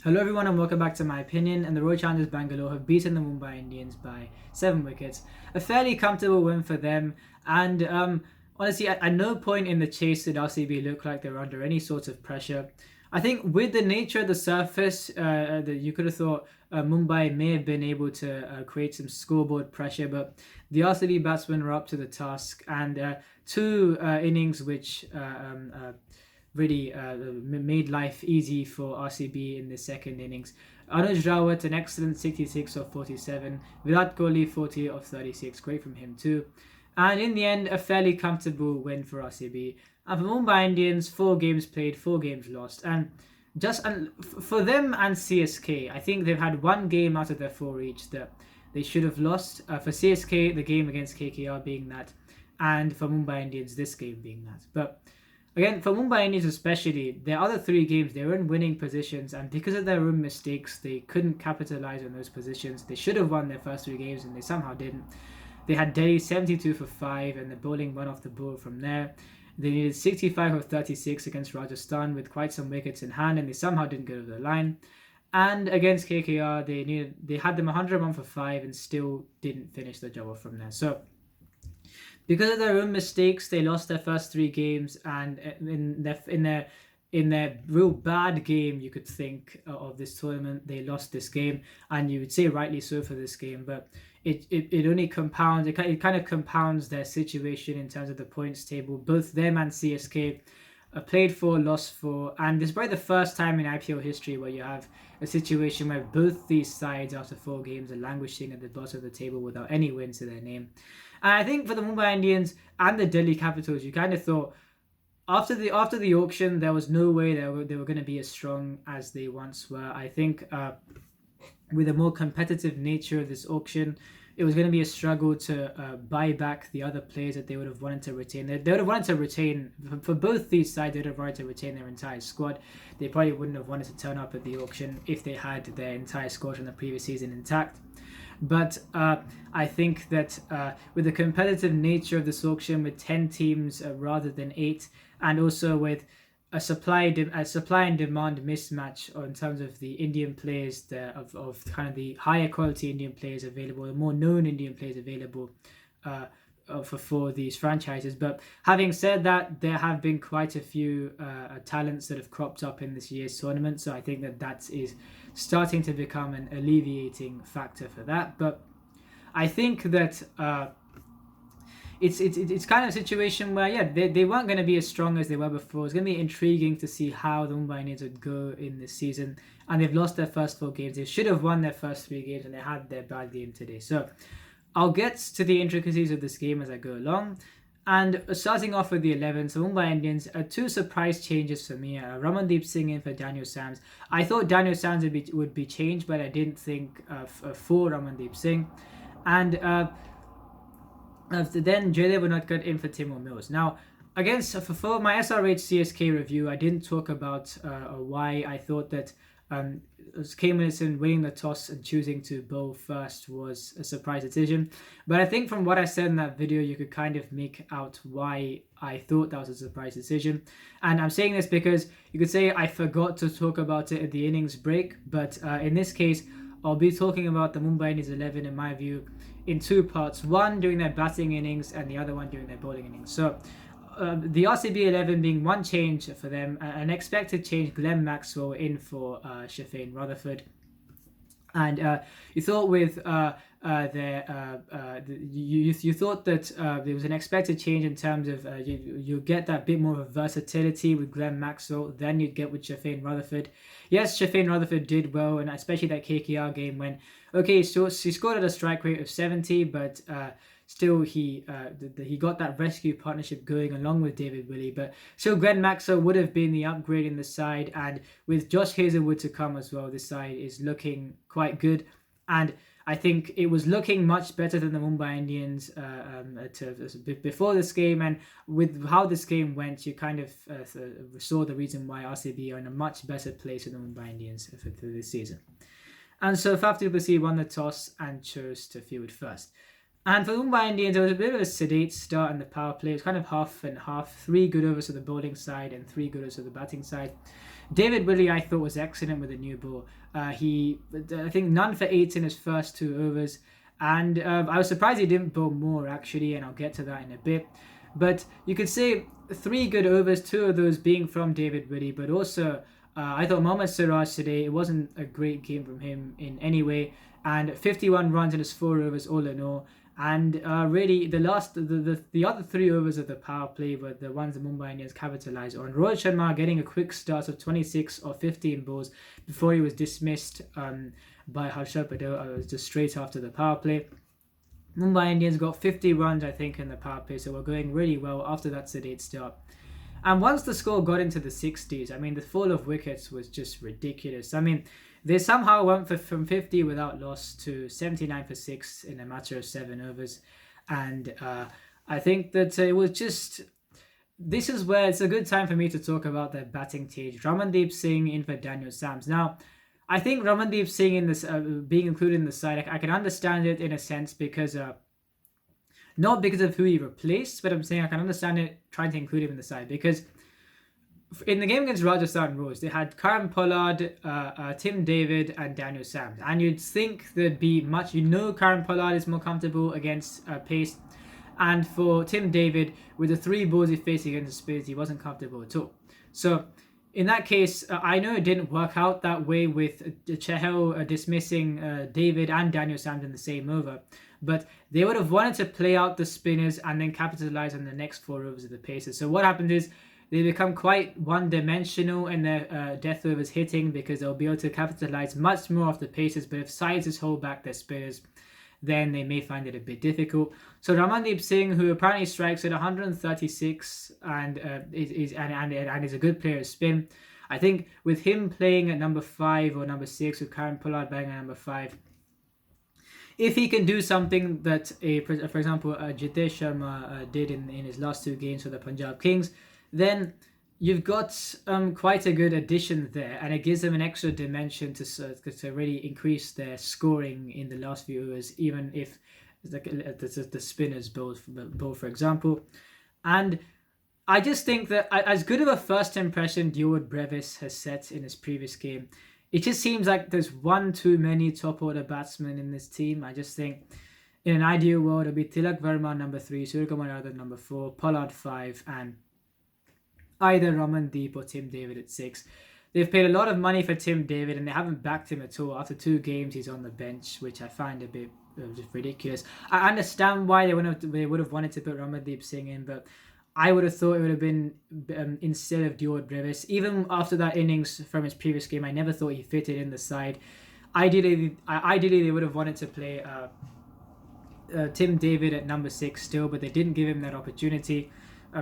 Hello everyone and welcome back to my opinion. And the Royal Challengers Bangalore have beaten the Mumbai Indians by 7 wickets. A fairly comfortable win for them. And honestly, at no point in the chase did RCB look like they were under any sort of pressure. I think with the nature of the surface, that you could have thought Mumbai may have been able to create some scoreboard pressure, but the RCB batsmen were up to the task, and two innings which really made life easy for RCB in the second innings. Anuj Rawat, an excellent 66 of 47. Virat Kohli, 40 of 36. Great from him too. And in the end, a fairly comfortable win for RCB. And for Mumbai Indians, 4 games played, 4 games lost. And just for them and CSK, I think they've had 1 game out of their 4 each that they should have lost. For CSK, the game against KKR being that. And for Mumbai Indians, this game being that. But again, for Mumbai Indians especially, their other 3 games, they were in winning positions, and because of their own mistakes, they couldn't capitalize on those positions. They should have won their first 3 games, and they somehow didn't. They had Delhi 72 for 5, and the bowling went off the board from there. They needed 65 of 36 against Rajasthan with quite some wickets in hand, and they somehow didn't get over the line. And against KKR, they had them 101 for 5 and still didn't finish the job off from there. So because of their own mistakes, they lost their first 3 games, and in their real bad game, you could think of this tournament, they lost this game, and you would say rightly so for this game. But it only compounds. It kind of compounds their situation in terms of the points table. Both them and CSK played 4, lost 4, and this is probably the first time in IPL history where you have a situation where both these sides after 4 games are languishing at the bottom of the table without any wins to their name. And I think for the Mumbai Indians and the Delhi Capitals, you kind of thought after the auction there was no way they were going to be as strong as they once were. I think with the more competitive nature of this auction, it was going to be a struggle to buy back the other players that they would have wanted to retain. They would have wanted to retain, for both these sides, they would have wanted to retain their entire squad. They probably wouldn't have wanted to turn up at the auction if they had their entire squad from the previous season intact. But I think that with the competitive nature of this auction, with 10 teams rather than 8, and also with a supply and demand mismatch in terms of the Indian players, of kind of the higher quality Indian players available, the more known Indian players available for these franchises. But having said that, there have been quite a few talents that have cropped up in this year's tournament, so I think that is starting to become an alleviating factor for that. But I think that it's kind of a situation where they weren't going to be as strong as they were before. It's going to be intriguing to see how the Mumbai Indians would go in this season, and they've lost their first 4 games. They should have won their first 3 games, and they had their bad game today. So I'll get to the intricacies of this game as I go along. And starting off with the 11, so Mumbai Indians, 2 surprise changes for me. Ramandeep Singh in for Daniel Sams. I thought Daniel Sams would be changed, but I didn't think for Ramandeep Singh. And then Jaydev Unadkat in for Timur Mills. Now, for my SRH CSK review, I didn't talk about why I thought that Kane Williamson winning the toss and choosing to bowl first was a surprise decision. But I think from what I said in that video, you could kind of make out why I thought that was a surprise decision. And I'm saying this because you could say I forgot to talk about it at the innings break. But in this case, I'll be talking about the Mumbai Indians 11, in my view, in 2 parts. One during their batting innings and the other one during their bowling innings. So the RCB 11 being 1 change for them, an expected change, Glenn Maxwell in for Shafane Rutherford. And you thought with you thought that there was an expected change in terms of you get that bit more of a versatility with Glenn Maxwell than you'd get with Shafane Rutherford. Yes, Shafane Rutherford did well, and especially that KKR game when, okay, so he scored at a strike rate of 70, but still he got that rescue partnership going along with David Willey. But still, Glenn Maxwell would have been the upgrade in the side, and with Josh Hazelwood to come as well, this side is looking quite good. And I think it was looking much better than the Mumbai Indians before this game, and with how this game went, you kind of saw the reason why RCB are in a much better place than the Mumbai Indians for this season. And so Faf du Plessis won the toss and chose to field first. And for the Mumbai Indians, it was a bit of a sedate start in the power play. It was kind of half and half. 3 good overs to the bowling side and 3 good overs to the batting side. David Willey, I thought, was excellent with the new ball. I think none for 8 in his first 2 overs. And I was surprised he didn't bowl more, actually, and I'll get to that in a bit. But you could say 3 good overs, 2 of those being from David Willey, but also I thought Mohammad Siraj today, it wasn't a great game from him in any way. And 51 runs in his 4 overs all in all. And really, the other 3 overs of the power play were the ones the Mumbai Indians capitalised on. Rohit Sharma getting a quick start of 26 or 15 balls before he was dismissed by Harshal Patel just straight after the power play. Mumbai Indians got 50 runs, I think, in the power play, so we're going really well after that sedate start. And once the score got into the 60s, I mean, the fall of wickets was just ridiculous. I mean, they somehow went from 50 without loss to 79 for 6 in a matter of 7 overs. And I think that it was just... This is where it's a good time for me to talk about the batting change. Ramandeep Singh in for Daniel Sams. Now, I think Ramandeep Singh in this being included in the side, I can understand it in a sense because... not because of who he replaced, but I'm saying I can understand it trying to include him in the side because in the game against Rajasthan Royals, they had Karan Pollard, Tim David, and Daniel Sams. And you'd think there'd be much, Karan Pollard is more comfortable against pace. And for Tim David, with the 3 balls he faced against the spinners, he wasn't comfortable at all. So in that case, I know it didn't work out that way with Chahal dismissing David and Daniel Sams in the same over. But they would have wanted to play out the spinners and then capitalize on the next 4 overs of the Pacers. So what happened is they become quite one-dimensional in their death overs hitting because they'll be able to capitalize much more off the Pacers. But if sides just hold back their spinners, then they may find it a bit difficult. So Ramandeep Singh, who apparently strikes at 136 and is a good player of spin, I think with him playing at number 5 or number 6 with Karan Pollard playing at number 5, if he can do something that, for example, Jitesh Sharma did in his last 2 games for the Punjab Kings, then you've got quite a good addition there, and it gives them an extra dimension to really increase their scoring in the last few overs, even if the spinners bowl, for example. And I just think that as good of a first impression Diod Brevis has set in his previous game, it just seems like there's one too many top order batsmen in this team. I just think in an ideal world it'll be Tilak Verma number 3, Suryakumar Yadav number 4, Pollard 5, and either Ramandeep or Tim David at 6. They've paid a lot of money for Tim David and they haven't backed him at all. After 2 games he's on the bench, which I find a bit just ridiculous. I understand why they would have wanted to put Ramandeep Singh in, but I would have thought it would have been instead of Diod Brevis. Even after that innings from his previous game, I never thought he fitted in the side. Ideally they would have wanted to play Tim David at number 6 still, but they didn't give him that opportunity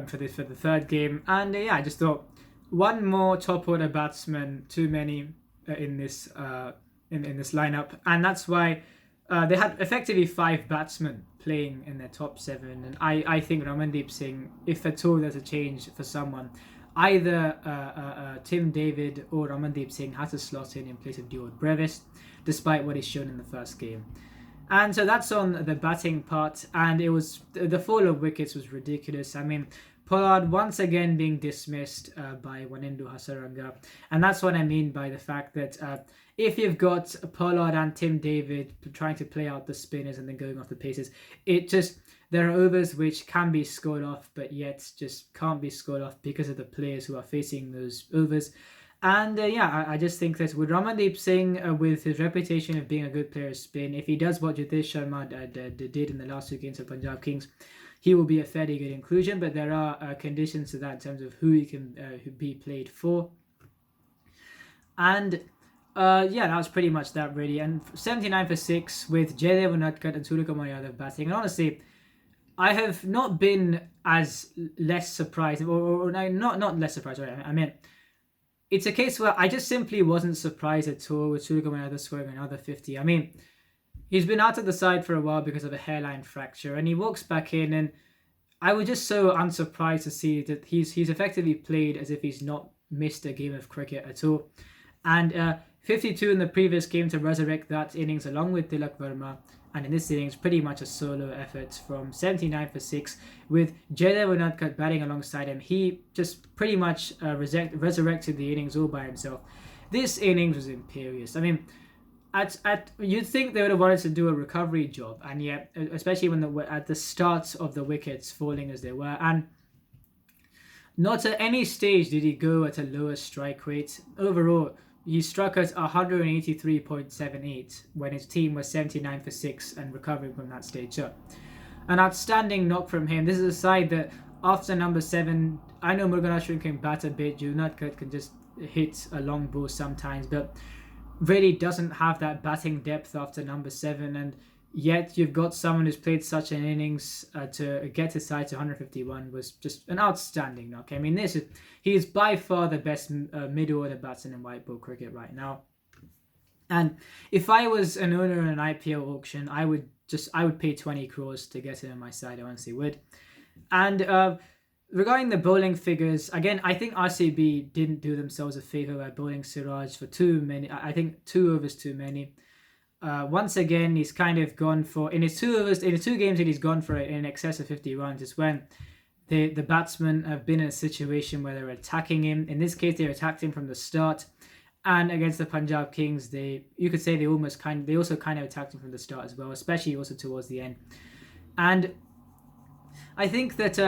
for the 3rd game. And I just thought one more top order batsman too many in this lineup, and that's why they had effectively 5 batsmen playing in their top 7, and I think Ramandeep Singh, if at all there's a change for someone, either Tim David or Ramandeep Singh has to slot in place of Diod Brevis, despite what he's shown in the first game. And so that's on the batting part, and it was the fall of wickets was ridiculous. I mean, Pollard once again being dismissed by Wanindu Hasaranga, and that's what I mean by the fact that if you've got Pollard and Tim David trying to play out the spinners and then going off the paces, there are overs which can be scored off, but yet just can't be scored off because of the players who are facing those overs. And I just think that with Ramandeep Singh, with his reputation of being a good player of spin, if he does what Jitesh Sharma did in the last 2 games of Punjab Kings, he will be a fairly good inclusion. But there are conditions to that in terms of who he can be played for. And that was pretty much that really. And 79 for 6 with Jaydev Unadkat and Suryakumar Yadav batting. And honestly, I have not been as less surprised, or not less surprised. Sorry, I meant it's a case where I just simply wasn't surprised at all with Suryakumar Yadav scoring another 50. I mean, he's been out of the side for a while because of a hairline fracture, and he walks back in, and I was just so unsurprised to see that he's effectively played as if he's not missed a game of cricket at all. And 52 in the previous game to resurrect that innings along with Tilak Verma. And in this innings, pretty much a solo effort from 79 for 6 with Jaydev Unadkat batting alongside him. He just pretty much resurrected the innings all by himself. This innings was imperious. I mean, you'd think they would have wanted to do a recovery job, and yet, especially when at the start of the wickets falling as they were, and not at any stage did he go at a lower strike rate. Overall, he struck at 183.78 when his team was 79 for 6 and recovering from that stage. So, an outstanding knock from him. This is a side that after number 7, I know Murugan Ashwin can bat a bit, Junatkat can just hit a long ball sometimes, but really doesn't have that batting depth after number 7, and yet you've got someone who's played such an innings to get his side to 151 was just an outstanding knock. I mean, he is by far the best middle order batsman in white ball cricket right now. And if I was an owner in an IPL auction, I would pay 20 crores to get him on my side. I honestly would. And regarding the bowling figures, again, I think RCB didn't do themselves a favour by bowling Siraj for too many. I think 2 overs too many. Once again, he's kind of gone for, in his 2 overs, in the 2 games that he's gone for in excess of 50 runs, is when the batsmen have been in a situation where they're attacking him. In this case, they attacked him from the start. And against the Punjab Kings, you could say they also kind of attacked him from the start as well, especially also towards the end. And I think that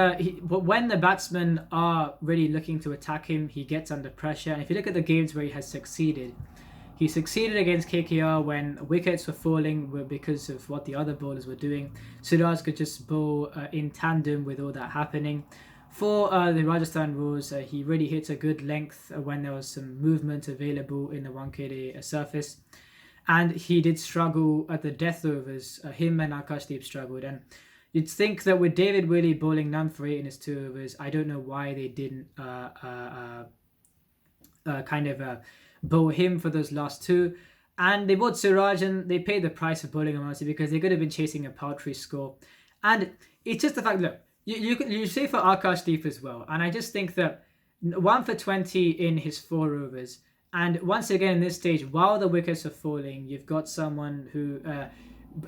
when the batsmen are really looking to attack him, he gets under pressure. And if you look at the games where he has succeeded, he succeeded against KKR when wickets were falling because of what the other bowlers were doing. Siraj could just bowl in tandem with all that happening. For the Rajasthan Royals, he really hit a good length when there was some movement available in the Wankhede surface. And he did struggle at the death overs. Him and Akashdeep struggled. And you'd think that with David Willey bowling none for 8 in his 2 overs, I don't know why they didn't bowl him for those last 2. And they bought Siraj and they paid the price for bowling him, honestly, because they could have been chasing a paltry score. And it's just the fact, look, you say for Akashdeep as well. And I just think that 1 for 20 in his 4 overs. And once again, in this stage, while the wickets are falling, you've got someone who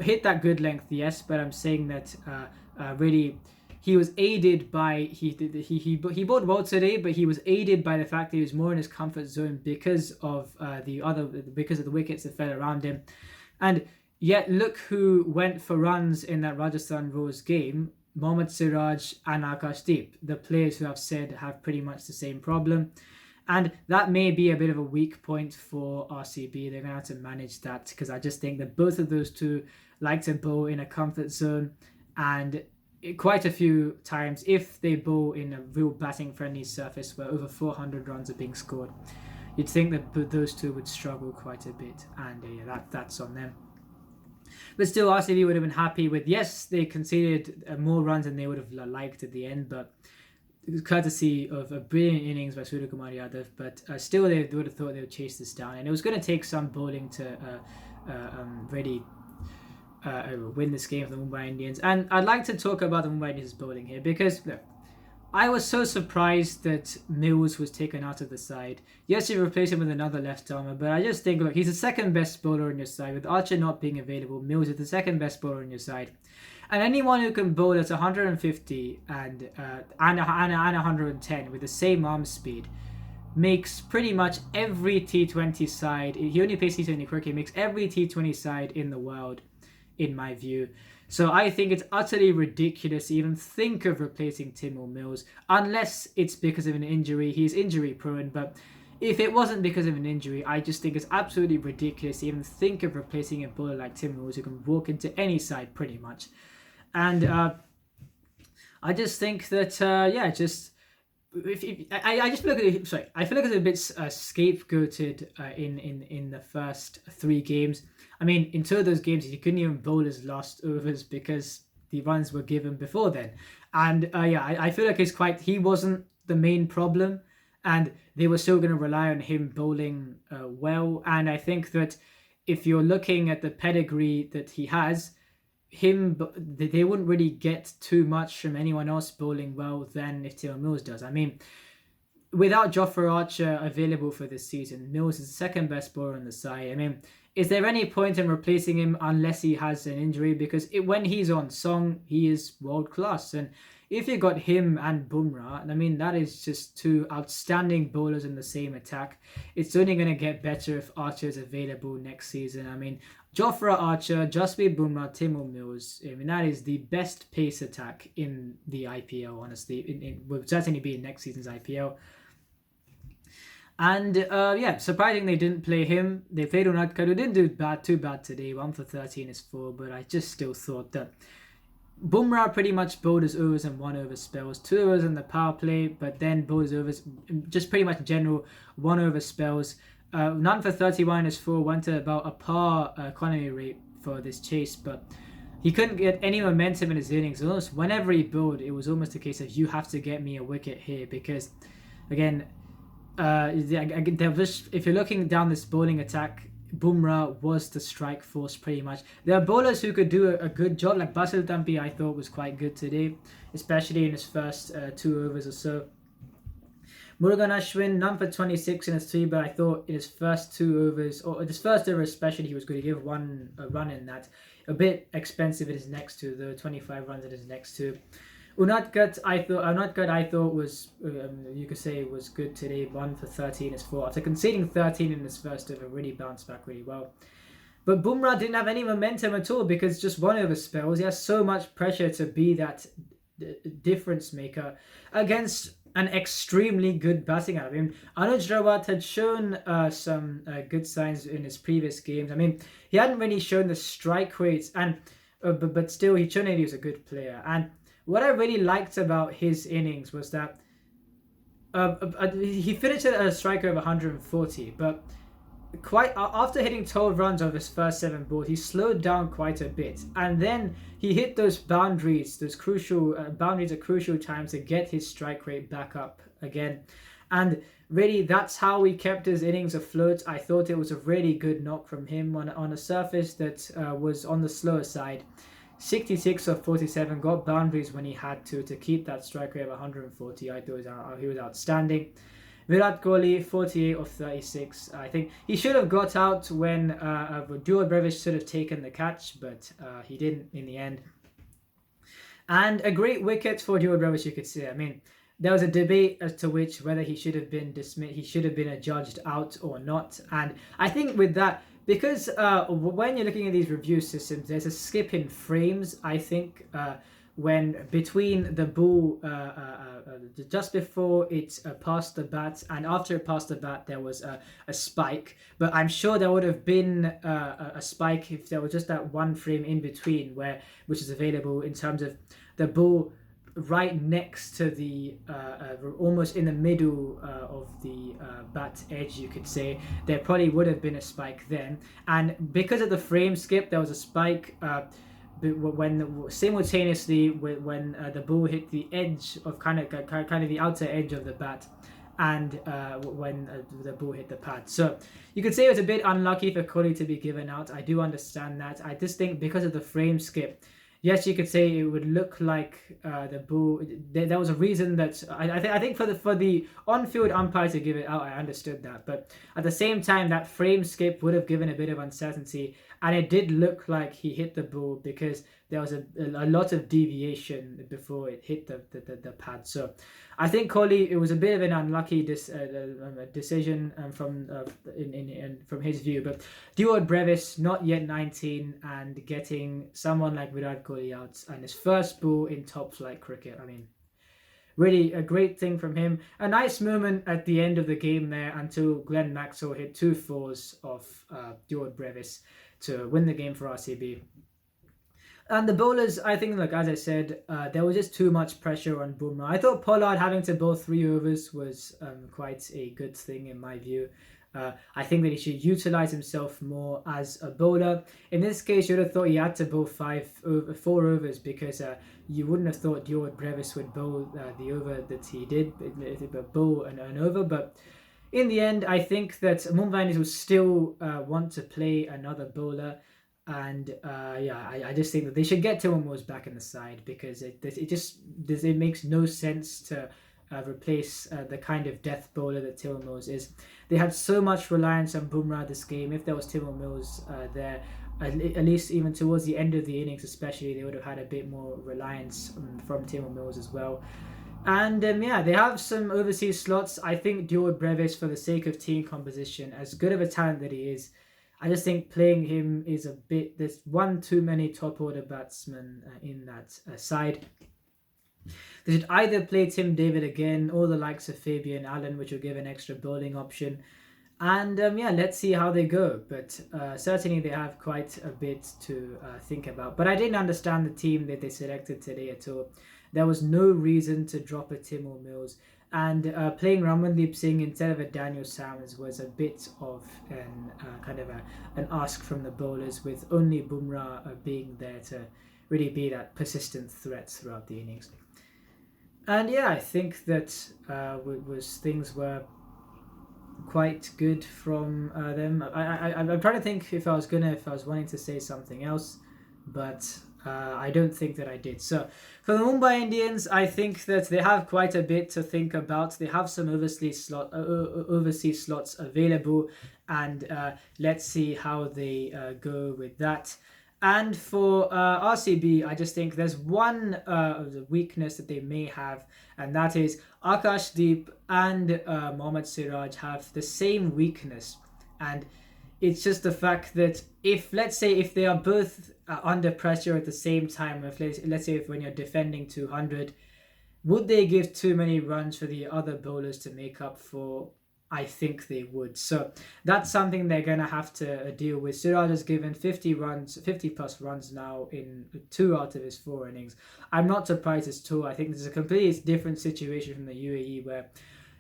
hit that good length, yes, but I'm saying that really he was aided by he bowled well today, but he was aided by the fact that he was more in his comfort zone because of the wickets that fell around him. And yet look who went for runs in that Rajasthan Royals game: Mohammad Siraj and Akashdeep, the players who I've said have pretty much the same problem. And that may be a bit of a weak point for RCB. They're going to have to manage that, because I just think that both of those two like to bowl in a comfort zone. And quite a few times, if they bowl in a real batting-friendly surface where over 400 runs are being scored, you'd think that those two would struggle quite a bit. And that's on them. But still, RCB would have been happy with, yes, they conceded more runs than they would have liked at the end, but courtesy of a brilliant innings by Surya Kumar Yadav, but still they would have thought they would chase this down, and it was going to take some bowling to really win this game for the Mumbai Indians. And I'd like to talk about the Mumbai Indians bowling here, because look, I was so surprised that Mills was taken out of the side. Yes, you replace him with another left-armer, but I just think, look, he's the second best bowler on your side. With Archer not being available, Mills is the second best bowler on your side. And anyone who can bowl at 150 and 110 with the same arm speed makes pretty much every T20 side. He only plays T20 cricket. He makes every T20 side in the world, in my view. So I think it's utterly ridiculous to even think of replacing Timur Mills, unless it's because of an injury. He's injury prone, but if it wasn't because of an injury, I just think it's absolutely ridiculous to even think of replacing a bowler like Timur Mills, who can walk into any side pretty much. And I just think that I just feel like it's a bit scapegoated in the first 3 games. I mean, in 2 of those games, he couldn't even bowl his last overs because the runs were given before then. And I feel like he wasn't the main problem, and they were still going to rely on him bowling well. And I think that if you're looking at the pedigree that he has, they wouldn't really get too much from anyone else bowling well than if Timur Mills does. I mean, without Jofra Archer available for this season, Mills is the second best bowler on the side. I mean, is there any point in replacing him unless he has an injury? Because when he's on song, he is world class. And if you got him and Bumrah, I mean, that is just two outstanding bowlers in the same attack. It's only going to get better if Archer is available next season. I mean, Jofra Archer, Jasprit Bumrah, Timur Mills. I mean, that is the best pace attack in the IPL, honestly. It will certainly be in next season's IPL. And yeah, surprising they didn't play him. They played Unadkat, who didn't do too bad today. 1 for 13 is 4, but I just still thought that Bumrah pretty much bowled his overs and 1 over spells, 2 overs in the power play, but then bowled his overs, just pretty much general 1 over spells. None for 31 is 4, went to about a par economy rate for this chase, but he couldn't get any momentum in his innings. Almost whenever he bowled, it was almost a case of you have to get me a wicket here, because again, if you're looking down this bowling attack, Bumrah was the strike force pretty much. There are bowlers who could do a good job, like Basil Tampi I thought was quite good today, especially in his first 2 overs or so. Murugan Ashwin, none for 26 in his 3, but I thought in his first 2 overs, or his first over especially, he was going to give a run in that. A bit expensive in his next 2, though, 25 runs in his next 2. Unadkat I thought was, you could say was good today. 1 for 13 is 4. After conceding 13 in his first over, really bounced back really well. But Bumrah didn't have any momentum at all because just 1 over spells. He has so much pressure to be that difference maker against an extremely good batting out of him. Anuj Rawat had shown some good signs in his previous games. I mean, he hadn't really shown the strike rates, and but still he'd shown that he was a good player. And what I really liked about his innings was that he finished at a strike rate of 140, but quite after hitting 12 runs of his first 7 balls, he slowed down quite a bit, and then he hit those boundaries, those crucial boundaries at crucial times to get his strike rate back up again. And really, that's how he kept his innings afloat. I thought it was a really good knock from him on a surface that was on the slower side. 66 of 47, got boundaries when he had to keep that strike rate of 140. I thought he was outstanding. Virat Kohli, 48 of 36. I think he should have got out when Duo Brevis should have taken the catch, but he didn't in the end. And a great wicket for Duo Brevis, you could say. I mean, there was a debate as to whether he should have been dismissed, he should have been adjudged out or not. And I think with that, because when you're looking at these review systems, there's a skip in frames, I think, when between the ball just before it passed the bat and after it passed the bat, there was a spike. But I'm sure there would have been a spike if there was just that one frame in between which is available in terms of the ball right next to the almost in the middle of the bat edge, you could say. There probably would have been a spike then, and because of the frame skip, there was a spike when simultaneously when the ball hit the edge of kind of the outer edge of the bat, and when the ball hit the pad. So you could say it was a bit unlucky for Kohli to be given out. I do understand that. I just think because of the frame skip, yes, you could say it would look like the ball. There was a reason that I think for the on-field umpire to give it out, I understood that. But at the same time, that frame skip would have given a bit of uncertainty, and it did look like he hit the ball because there was a lot of deviation before it hit the pad. So I think Kohli, it was a bit of an unlucky decision from his view. But Duo Brevis, not yet 19, and getting someone like Virat Kohli out and his first ball in top flight cricket. I mean, really a great thing from him. A nice moment at the end of the game there until Glenn Maxwell hit 2 fours of Duo Brevis to win the game for RCB. And the bowlers, I think, look, as I said, there was just too much pressure on Bumrah. I thought Pollard having to bowl 3 overs was quite a good thing in my view. I think that he should utilise himself more as a bowler. In this case, you would have thought he had to bowl 4 overs because you wouldn't have thought Duo Brevis would bowl the over that he did, bowl an over. But in the end, I think that Mumbai Indians will still want to play another bowler. And I just think that they should get Timur Mills back in the side because it makes no sense to replace the kind of death bowler that Timur Mills is. They had so much reliance on Bumrah this game. If there was Timur Mills there, at least even towards the end of the innings especially, they would have had a bit more reliance from Timur Mills as well. And yeah, they have some overseas slots. I think Dior Brevis, for the sake of team composition, as good of a talent that he is, I just think playing him is a bit... There's one too many top order batsmen in that side. They should either play Tim David again or the likes of Fabian Allen, which will give an extra bowling option. And yeah, let's see how they go. But certainly they have quite a bit to think about. But I didn't understand the team that they selected today at all. There was no reason to drop a Timur Mills. And playing Ramandeep Singh instead of a Daniel Sams was a bit of an an ask from the bowlers, with only Bumrah being there to really be that persistent threat throughout the innings. And yeah, I think that things were quite good from them. I'm trying to think if I was wanting to say something else, but I don't think that I did. So for the Mumbai Indians, I think that they have quite a bit to think about. They have some overseas slots available, and let's see how they go with that. And for RCB, I just think there's one of the weakness that they may have, and that is Akashdeep and Mohammad Siraj have the same weakness. And it's just the fact that let's say if they are both under pressure at the same time, let's say when you're defending 200, would they give too many runs for the other bowlers to make up for? I think they would. So that's something they're going to have to deal with. Siraj has given 50 plus runs now in 2 out of his 4 innings. I'm not surprised at all. I think this is a completely different situation from the UAE, where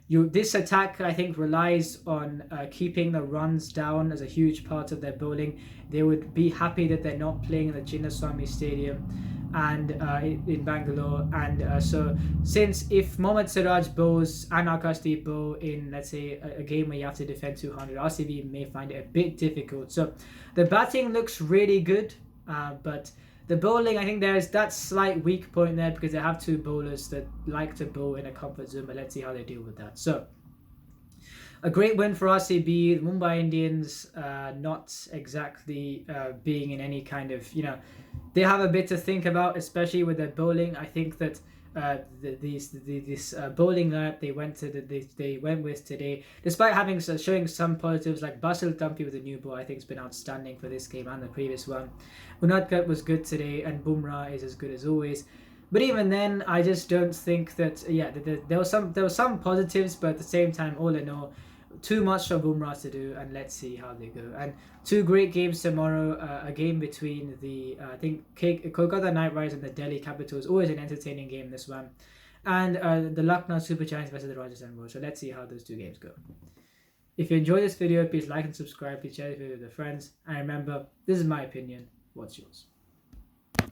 this attack, I think, relies on keeping the runs down as a huge part of their bowling. They would be happy that they're not playing in the Chinnaswamy Stadium and in Bangalore. And so since if Mohammad Siraj bowls and Akashdeep bowl in, let's say, a game where you have to defend 200, RCB may find it a bit difficult. So the batting looks really good, but the bowling, I think there's that slight weak point there, because they have 2 bowlers that like to bowl in a comfort zone, but let's see how they deal with that. So a great win for RCB. The Mumbai Indians not exactly being in any kind of, they have a bit to think about, especially with their bowling. I think that this bowling lineup they went with today, despite showing some positives, like Basil Tampi with a new ball, I think has been outstanding for this game and the previous one. Unadkat was good today, and Bumrah is as good as always. But even then, I just don't think that. Yeah, there was some positives, but at the same time, all in all, too much for Bumrah to do, and let's see how they go. And 2 great games tomorrow. A game between the I think Kolkata Knight Riders and the Delhi Capitals. Always an entertaining game, this one. And the Lucknow Super Giants versus the Rajasthan Royals. So let's see how those 2 games go. If you enjoyed this video, please like and subscribe. Please share this video with your friends. And remember, this is my opinion. What's yours?